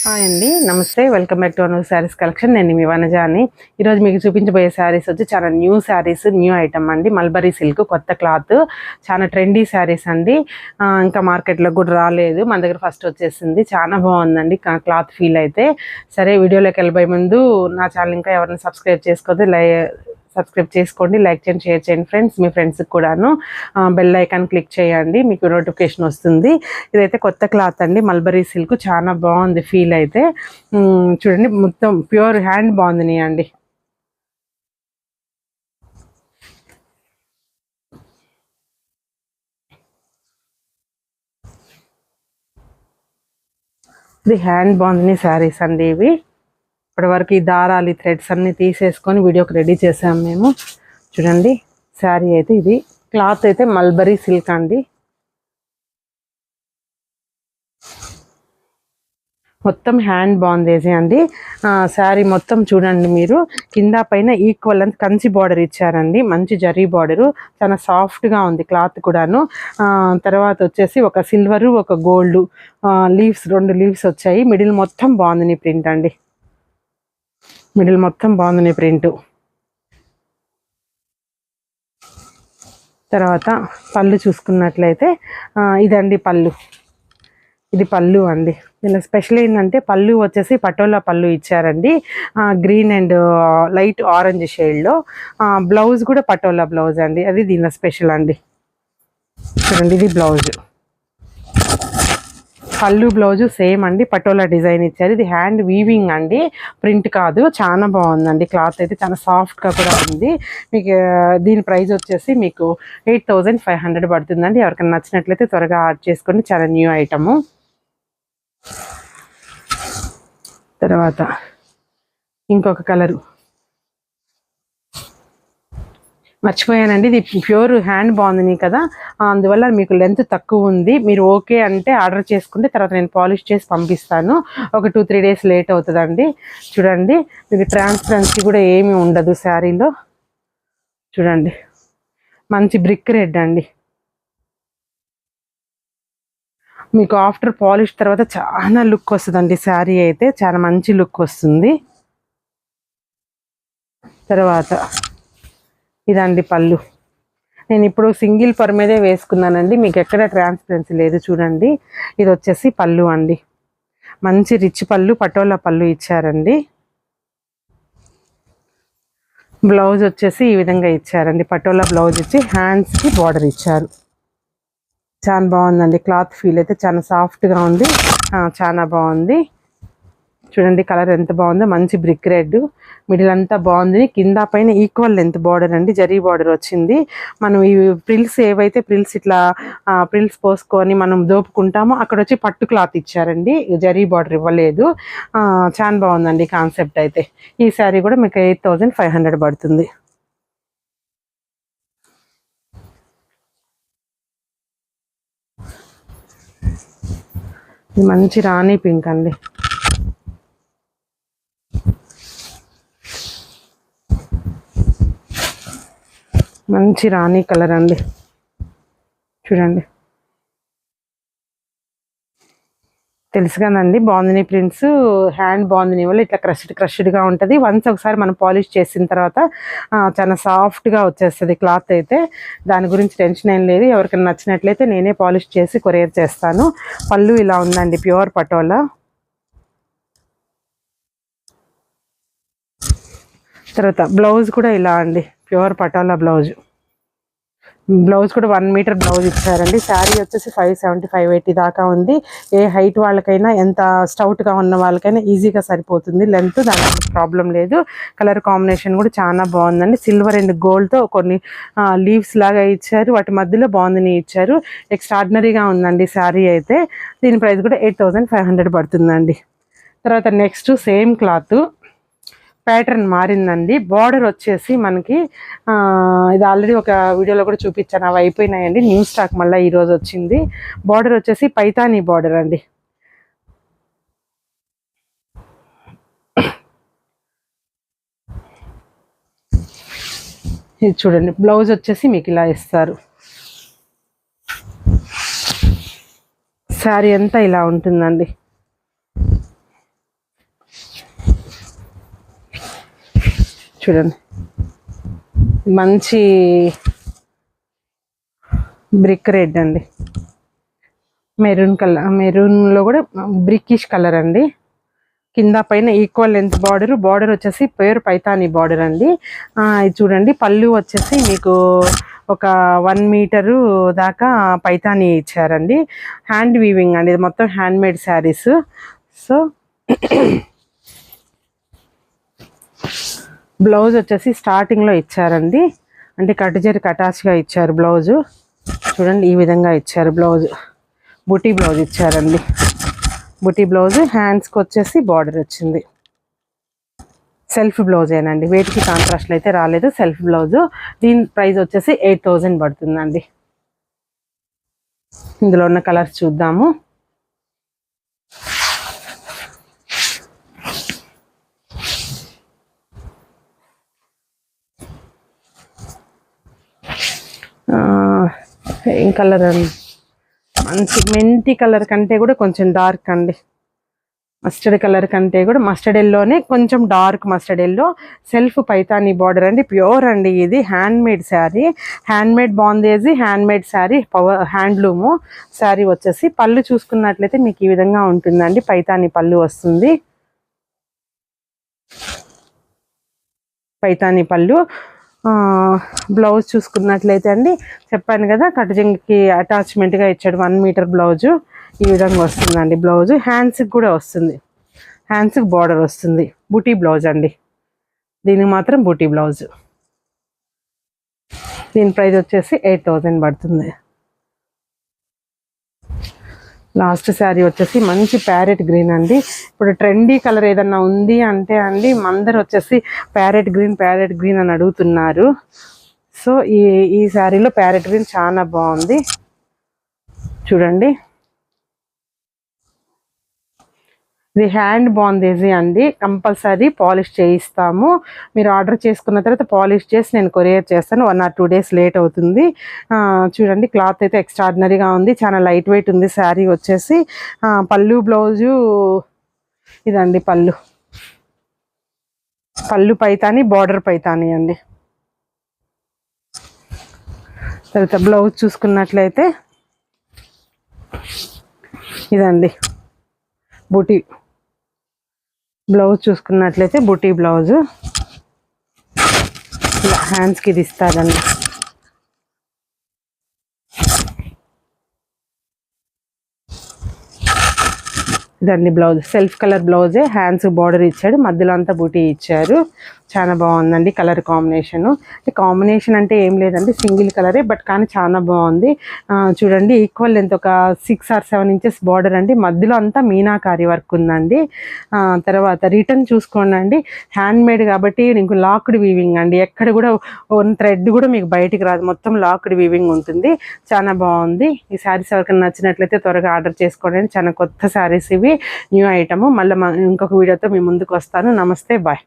Hi అండి, నమస్తే. Welcome back to another saris collection. నేను మీ వనజాని. ఈరోజు మీకు చూపించబోయే శారీస్ వచ్చి చాలా న్యూ శారీస్, న్యూ ఐటమ్ అండి. మల్బరీ సిల్క్ కొత్త క్లాత్, చాలా ట్రెండీ శారీస్ అండి. ఇంకా మార్కెట్లో కూడా రాలేదు, మన దగ్గర ఫస్ట్ వచ్చేసింది. చాలా బాగుందండి క్లాత్ ఫీల్ అయితే. సరే, వీడియోలోకి వెళ్ళిపోయే ముందు నా ఛానల్ ఇంకా ఎవరైనా సబ్స్క్రైబ్ చేసుకోవద్దు, సబ్స్క్రైబ్ చేసుకోండి, లైక్ చేయండి, షేర్ చేయండి ఫ్రెండ్స్. మీ ఫ్రెండ్స్కి కూడాను బెల్ ఐకాన్ క్లిక్ చేయండి, మీకు నోటిఫికేషన్ వస్తుంది. ఇదైతే కొత్త క్లాత్ అండి, మల్బరీ సిల్క్. చాలా బాగుంది ఫీల్ అయితే. చూడండి, మొత్తం ప్యూర్ హ్యాండ్ బాగుంది అండి. ఇది హ్యాండ్ బాగుంది శారీస్ అండి ఇవి. ఇప్పటి వరకు ఈ దారాలు, థ్రెడ్స్ అన్ని తీసేసుకొని వీడియోకి రెడీ చేసాము మేము. చూడండి, శారీ అయితే ఇది. క్లాత్ అయితే మల్బరీ సిల్క్ అండి. మొత్తం హ్యాండ్ బాందేజీ అండి. శారీ మొత్తం చూడండి మీరు, కింద పైన ఈక్వల్ అంత కంచి బార్డర్ ఇచ్చారండి. మంచి జరీ బార్డరు, చాలా సాఫ్ట్గా ఉంది క్లాత్ కూడాను. తర్వాత వచ్చేసి ఒక సిల్వరు, ఒక గోల్డ్ లీవ్స్, 2 లీవ్స్ వచ్చాయి. మిడిల్ మొత్తం బాగుంది ప్రింట్ అండి. మిడిల్ మొత్తం బాగుంది ప్రింట్. తర్వాత పళ్ళు చూసుకున్నట్లయితే ఇదండి పళ్ళు. ఇది పళ్ళు అండి. దీనిలో స్పెషల్ ఏంటంటే పళ్ళు వచ్చేసి పటోలా పళ్ళు ఇచ్చారండి, గ్రీన్ అండ్ లైట్ ఆరెంజ్ షేడ్లో. బ్లౌజ్ కూడా పటోలా బ్లౌజ్ అండి, అది దీనిలో స్పెషల్ అండి. చూడండి, ఇది బ్లౌజ్. పళ్ళు బ్లౌజు సేమ్ అండి, పటోలా డిజైన్ ఇచ్చారు. ఇది హ్యాండ్ వీవింగ్ అండి, ప్రింట్ కాదు. చాలా బాగుందండి క్లాత్ అయితే, చాలా సాఫ్ట్గా కూడా ఉంది. మీకు దీని ప్రైస్ వచ్చేసి మీకు 8500 పడుతుందండి. ఎవరికైనా నచ్చినట్లయితే త్వరగా ఆర్డర్ చేసుకోండి, చాలా న్యూ ఐటము. తర్వాత ఇంకొక కలరు మర్చిపోయానండి, ఇది ప్యూర్ హ్యాండ్ బాగుంది కదా, అందువల్ల మీకు లెంత్ తక్కువ ఉంది. మీరు ఓకే అంటే ఆర్డర్ చేసుకుంటే తర్వాత నేను పాలిష్ చేసి పంపిస్తాను. ఒక 2-3 డేస్ లేట్ అవుతుందండి. చూడండి, మీకు ట్రాన్స్పరెన్సీ కూడా ఏమీ ఉండదు శారీలో. చూడండి, మంచి బ్రిక్ రెడ్ అండి. మీకు ఆఫ్టర్ పాలిష్ తర్వాత చాలా లుక్ వస్తుందండి శారీ అయితే, చాలా మంచి లుక్ వస్తుంది. తర్వాత ఇదండి పళ్ళు. నేను ఇప్పుడు సింగిల్ పర్ మీదే వేసుకున్నానండి, మీకు ఎక్కడ ట్రాన్స్పరెన్సీ లేదు. చూడండి, ఇది వచ్చేసి పళ్ళు అండి. మంచి రిచ్ పళ్ళు, పటోలా పళ్ళు ఇచ్చారండి. బ్లౌజ్ వచ్చేసి ఈ విధంగా ఇచ్చారండి, పటోలా బ్లౌజ్ ఇచ్చి హ్యాండ్స్కి బార్డర్ ఇచ్చారు. చాలా బాగుందండి క్లాత్ ఫీల్ అయితే, చాలా సాఫ్ట్గా ఉంది, చాలా బాగుంది. చూడండి కలర్ ఎంత బాగుందో, మంచి బ్రిక్ రెడ్. మిడిల్ అంతా బాగుంది, కింద పైన ఈక్వల్ లెంత్ బార్డర్ అండి, జరీ బార్డర్ వచ్చింది. మనం ఈ ప్రిల్స్ ఏవైతే ప్రిల్స్ ప్రిల్స్ పోసుకొని మనం దోపుకుంటామో అక్కడ వచ్చి పట్టు క్లాత్ ఇచ్చారండి, జరీ బార్డర్ ఇవ్వలేదు. చాలా బాగుందండి కాన్సెప్ట్ అయితే. ఈ శారీ కూడా మీకు 8500 పడుతుంది. మంచి రాణి పింక్ అండి. మంచి రాణి కలర్ అండి. చూడండి, తెలుసు కదండి బాందిని ప్రింట్స్, హ్యాండ్ బాందిని వల్ల ఇట్లా క్రష్డ్గా ఉంటుంది. వన్స్ ఒకసారి మనం పాలిష్ చేసిన తర్వాత చాలా సాఫ్ట్గా వచ్చేస్తుంది క్లాత్ అయితే. దాని గురించి టెన్షన్ ఏం లేదు. ఎవరికైనా నచ్చినట్లయితే నేనే పాలిష్ చేసి కొరియర్ చేస్తాను. పళ్ళు ఇలా ఉందండి, ప్యూర్ పటోలా. తర్వాత బ్లౌజ్ కూడా ఇలా అండి, ప్యూర్ పటోలా బ్లౌజ్. బ్లౌజ్ కూడా 1 మీటర్ బ్లౌజ్ ఇచ్చారండి. శారీ వచ్చేసి 570-580 దాకా ఉంది. ఏ హైట్ వాళ్ళకైనా, ఎంత స్టౌట్గా ఉన్న వాళ్ళకైనా ఈజీగా సరిపోతుంది లెంత్, దానికి ప్రాబ్లం లేదు. కలర్ కాంబినేషన్ కూడా చాలా బాగుందండి. సిల్వర్ అండ్ గోల్డ్తో కొన్ని లీవ్స్ లాగా ఇచ్చారు, వాటి మధ్యలో బాగుందని ఇచ్చారు. ఎక్స్ట్రాడినరీగా ఉందండి శారీ అయితే. దీని ప్రైస్ కూడా 8500 పడుతుందండి. తర్వాత నెక్స్ట్ సేమ్ క్లాత్, ప్యాటర్న్ మారిందండి. బార్డర్ వచ్చేసి మనకి ఇది ఆల్రెడీ ఒక వీడియోలో కూడా చూపించాను, అవి అయిపోయినాయండి. న్యూ స్టాక్ మళ్ళీ ఈరోజు వచ్చింది. బార్డర్ వచ్చేసి పైతానీ బార్డర్ అండి. ఇది చూడండి, బ్లౌజ్ వచ్చేసి మీకు ఇలా ఇస్తారు. శారీ అంతా ఇలా ఉంటుందండి. చూడండి, మంచి బ్రిక్ రెడ్ అండి, మెరూన్ కలర్, మెరూన్లో కూడా బ్రికిష్ కలర్ అండి. కింద పైన ఈక్వల్ లెంత్ బార్డర్ వచ్చేసి ప్యూర్ పైతాని బార్డర్ అండి. ఇది చూడండి, పళ్ళు వచ్చేసి మీకు ఒక 1 మీటరు దాకా పైతాని ఇచ్చారండి. హ్యాండ్ వీవింగ్ అండి, ఇది మొత్తం hand made saris. So blouse వచ్చేసి స్టార్టింగ్లో ఇచ్చారండి, అంటే కట్టుజరికి అటాచ్గా ఇచ్చారు బ్లౌజు. చూడండి ఈ విధంగా ఇచ్చారు బ్లౌజ్, బుటీ బ్లౌజ్ ఇచ్చారండి. బుటీ బ్లౌజ్, హ్యాండ్స్కి వచ్చేసి బార్డర్ వచ్చింది. సెల్ఫ్ బ్లౌజేనండి, వేటికి కాంట్రాస్ట్లు అయితే రాలేదు, సెల్ఫ్ బ్లౌజు. దీని ప్రైస్ వచ్చేసి 8000 పడుతుందండి. ఇందులో ఉన్న కలర్స్ చూద్దాము. ఏం కలర్ అండి, మంచి మెంతి కలర్ కంటే కూడా కొంచెం డార్క్ అండి, మస్టర్డ్ కలర్ కంటే కూడా మస్టర్డ్ ఎల్లోనే కొంచెం dark mustard yellow. Self Paithani border అండి, ప్యూర్ అండి. ఇది hand made sari, hand made Bandhej hand made sari, handloom sari వచ్చేసి. పళ్ళు చూసుకున్నట్లయితే మీకు ఈ విధంగా ఉంటుందండి, పైతానీ పళ్ళు వస్తుంది, పైతానీ పళ్ళు. బ్లౌజ్ చూసుకున్నట్లయితే అండి, చెప్పాను కదా కట్టుజంగికి అటాచ్మెంట్గా ఇచ్చాడు 1 మీటర్ బ్లౌజు. ఈ విధంగా వస్తుందండి బ్లౌజ్. హ్యాండ్స్కి కూడా వస్తుంది, హ్యాండ్స్కి బార్డర్ వస్తుంది. బూటీ బ్లౌజ్ అండి, దీనికి మాత్రం బూటీ బ్లౌజ్. దీని ప్రైస్ వచ్చేసి 8000 పడుతుంది. లాస్ట్ శారీ వచ్చేసి మంచి ప్యారెట్ గ్రీన్ అండి. ఇప్పుడు ట్రెండీ కలర్ ఏదన్నా ఉంది అంటే అండి, అందరు వచ్చేసి ప్యారెట్ గ్రీన్ అని అడుగుతున్నారు. సో ఈ శారీలో ప్యారెట్ గ్రీన్ చాలా బాగుంది చూడండి. ఇది హ్యాండ్ బాందేజీ అండి, కంపల్సరీ పాలిష్ చేయిస్తాము. మీరు ఆర్డర్ చేసుకున్న తర్వాత పాలిష్ చేసి నేను కొరియర్ చేస్తాను. 1 or 2 days లేట్ అవుతుంది. చూడండి, క్లాత్ అయితే ఎక్స్ట్రాడినరీగా ఉంది, చాలా లైట్ వెయిట్ ఉంది శారీ వచ్చేసి. పళ్ళు బ్లౌజు ఇదండి, పళ్ళు పైతాని, బార్డర్ పైతాని అండి. తర్వాత బ్లౌజ్ చూసుకున్నట్లయితే ఇదండి, బూటీ బ్లౌజ్ చూసుకున్నట్లయితే బూటీ బ్లౌజు. ఇలా హ్యాండ్స్కి ఇది ఇస్తారండి. ఇదండి బ్లౌజ్, సెల్ఫ్ కలర్ బ్లౌజే, హ్యాండ్స్ బార్డర్ ఇచ్చాడు, మధ్యలో అంతా బూటీ ఇచ్చారు. చాలా బాగుందండి కలర్ కాంబినేషను. కాంబినేషన్ అంటే ఏం లేదండి, సింగిల్ కలరే, బట్ కానీ చాలా బాగుంది. చూడండి, ఈక్వల్ లెంత్ ఒక 6 or 7 inches బార్డర్ అండి, మధ్యలో అంతా మీనాకారి వర్క్ ఉందండి. తర్వాత రిటర్న్ చూసుకోండి, హ్యాండ్ మేడ్ కాబట్టి మీకు లాక్డ్ వీవింగ్ అండి, ఎక్కడ కూడా థ్రెడ్ కూడా మీకు బయటికి రాదు, మొత్తం లాక్డ్ వీవింగ్ ఉంటుంది. చాలా బాగుంది. ఈ శారీస్ ఎవరికైనా నచ్చినట్లయితే త్వరగా ఆర్డర్ చేసుకోండి. చాలా కొత్త శారీస్ ఇవి, న్యూ ఐటమ్. మళ్ళీ ఇంకొక వీడియోతో మీ ముందుకు వస్తాను. నమస్తే, బాయ్.